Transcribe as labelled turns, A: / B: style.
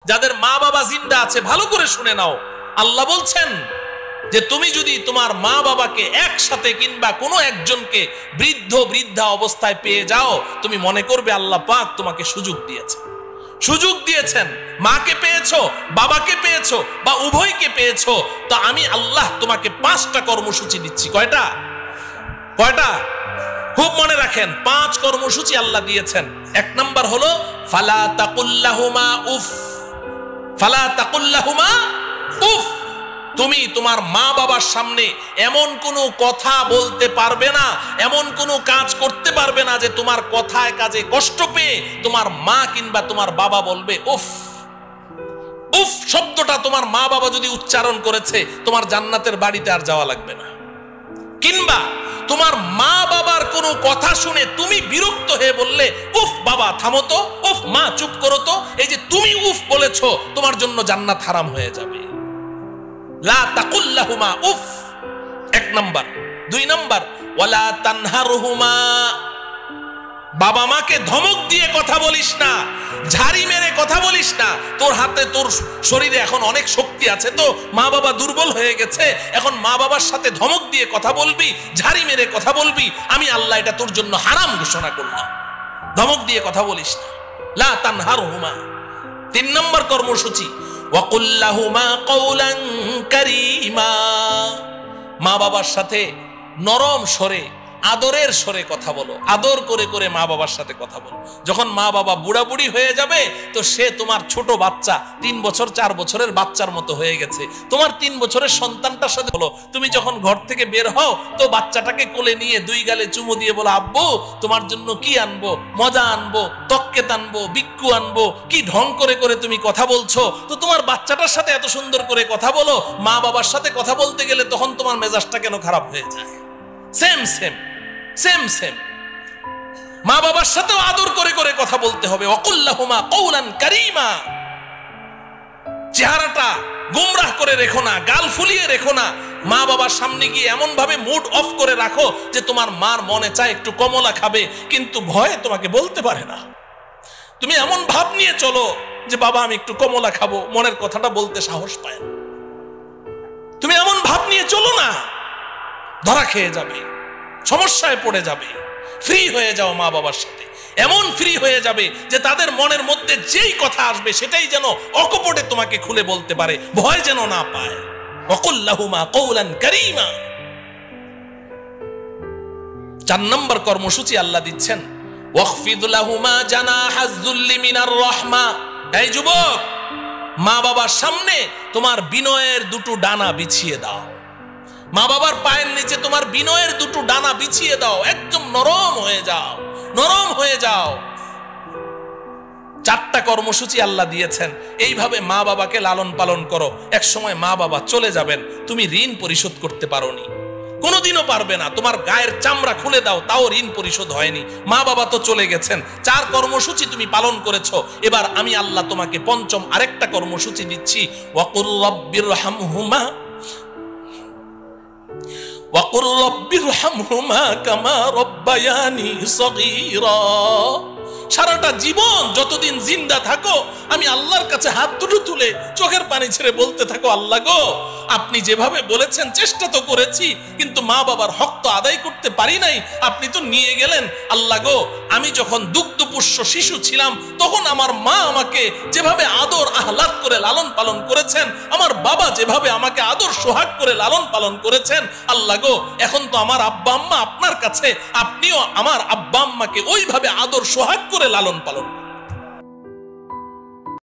A: যাদের মা বাবা জিন্দা আছে ভালো করে শুনে নাও, আল্লাহ বলছেন যে তুমি যদি তোমার মা বাবাকে একসাথে কিংবা কোনো একজনকে বৃদ্ধ বৃদ্ধা অবস্থায় পেয়ে যাও, তুমি মনে করবে আল্লাহ পাক তোমাকে সুযোগ দিয়েছেন। মাকে পেয়েছো, বাবাকে পেয়েছো বা উভয়কে পেয়েছো, তো আমি আল্লাহ তোমাকে 5টা কর্মসূচি দিচ্ছি। কয়টা? খুব মনে রাখেন, 5 কর্মসূচি আল্লাহ দিয়েছেন। 1 নাম্বার হলো ফালা তাকুল্লাহুমা উফ। ফালা তাকুল্লাহুমা উফ। তুমি তোমার মা বাবার সামনে এমন কোনো কথা বলতে পারবে না, এমন কোনো কাজ করতে পারবে না যে তোমার কথায় কাজে কষ্ট পেয়ে তোমার মা কিংবা তোমার বাবা বলবে উফ। উফ শব্দটা তোমার মা বাবা যদি উচ্চারণ করেছে, তোমার জান্নাতের বাড়িতে আর যাওয়া লাগবে না। কিংবা তোমার মা বাবার কোনো কথা শুনে তুমি বিরক্ত হয়ে বললে উফ বাবা থামো তো, উফ মা চুপ করো তো, এই যে তুমি উফ বলেছো, তোমার জন্য জান্নাত হারাম হয়ে যাবে। লা তাকুল্লাহুমা উফ, 1 নাম্বার। 2 নাম্বার ওয়ালা তানহারহুমা। বাবা মাকে ধমক দিয়ে কথা বলিস না, ঝাড়ি মেরে কথা বলিস না। তোর হাতে, তোর শরীরে এখন অনেক শক্তি আছে, তো মা বাবা দুর্বল হয়ে গেছে, এখন মা বাবার সাথে ধমক দিয়ে কথা বলবি, ঝাড়ি মেরে কথা বলবি, আমি আল্লাহ এটা তোর জন্য হারাম ঘোষণা করলাম। ধমক দিয়ে কথা বলিস না। লা তানহারহুমা। 3 নম্বর কর্মসূচি ওয়াকুল লাহুমা কওলান কারীমা। মা বাবার সাথে নরম স্বরে, আদরের স্বরে কথা বলো, আদর করে করে মা বাবার সাথে কথা বলো। যখন মা বাবা বুড়া বুড়ি হয়ে যাবে, তো সে তোমার ছোট বাচ্চা, 3 বছর 4 বছরের বাচ্চার মতো হয়ে গেছে, তোমার 3 বছরের সন্তানটার সাথে বলো। তুমি যখন ঘর থেকে বের হও, তো বাচ্চাটাকে কোলে নিয়ে 2 গালে চুমু দিয়ে বলো আব্বু তোমার জন্য কি আনবো, মজা আনবো, তক্কেত আনবো, বিক্কু আনবো। কি ঢং করে করে তুমি কথা বলছো। তো তোমার বাচ্চাটার সাথে এত সুন্দর করে কথা বলো, মা বাবার সাথে কথা বলতে গেলে তখন তোমার মেজাজটা কেন খারাপ হয়ে যায়? সেম সেম সেম সেম মা বাবার সাথেও আদর করে করে কথা বলতে হবে। ওয়াকুল্লাহুমা কওলান কারীমা। চেহারাটা গোমরাহ করে রেখো না, গাল ফুলিয়ে রেখো না। মা বাবার সামনে গিয়ে এমন ভাবে মুড অফ করে রাখো যে তোমার মার মনে চায় একটু কমলা খাবে, কিন্তু ভয়ে তোমাকে বলতে পারে না। তুমি এমন ভাব নিয়ে চলো যে বাবা আমি একটু কমলা খাবো, মনের কথাটা বলতে সাহস পায় না। তুমি এমন ভাব নিয়ে চলো না, ধরা খেয়ে যাবে, সমস্যায় পড়ে যাবে। ফ্রি হয়ে যাও মা বাবার সাথে, এমন ফ্রি হয়ে যাবে যে তাদের মনের মধ্যে যেই কথা আসবে সেটাই যেন অকপটে তোমাকে খুলে বলতে পারে, ভয় যেন না পায়। ওয়াকুল লাহুমা কওলান কারীমা। 4 নম্বর কর্মসূচি আল্লাহ দিচ্ছেন ওয়াখফিদ লাহুমা জানাহাজ যুল্লি মিনার রাহমা। এই যুবক, মা বাবার সামনে তোমার বিনয়ের 2টো ডানা বিছিয়ে দাও। মা বাবার পায়ের নিচে তোমার বিনয়ের 2টো ডানা বিছিয়ে দাও, একদম নরম হয়ে যাও, নরম হয়ে যাও। 4টা কর্মসূচি আল্লাহ দিয়েছেন। এইভাবে মা বাবাকে লালন পালন করো। এক সময় মা বাবা চলে যাবেন, তুমি ঋণ পরিশোধ করতে পারোনি, কোনোদিনও পারবে না। তোমার গায়ের চামড়া খুলে দাও, তাও ঋণ পরিশোধ হয়নি। মা বাবা তো চলে গেছেন। 4 কর্মসূচি তুমি পালন করেছো। এবার আমি আল্লাহ তোমাকে 5ম আরেকটা কর্মসূচি দিচ্ছি। ওয়াকুর রব্বিরহামহুমা ওয়াকুর রব্বিরহামহুমা কামা রব্বায়ানি সগীরা। সারাটা জীবন যতদিন জিন্দা থাকো, আমি আল্লাহর কাছে হাত দুটো তুলে চোখের পানি ছেড়ে বলতে থাকো, আল্লাহ গো আপনি যেভাবে বলেছেন চেষ্টা তো করেছি, কিন্তু মা বাবার হক তো আদায় করতে পারি নাই, আপনি তো নিয়ে গেলেন। আল্লাহ গো, আমি যখন দুগ্ধপুষ্য শিশু ছিলাম, তখন আমার মা আমাকে যেভাবে আদর আহ্লাদ করে লালন পালন করেছেন, আমার বাবা যেভাবে আমাকে আদর সোহাগ করে লালন পালন করেছেন, আল্লাহ গো এখন তো আমার আব্বা আম্মা আপনার কাছে, আপনিও আমার আব্বা আম্মাকে ওইভাবে আদর সোহাগ করে লালন পালন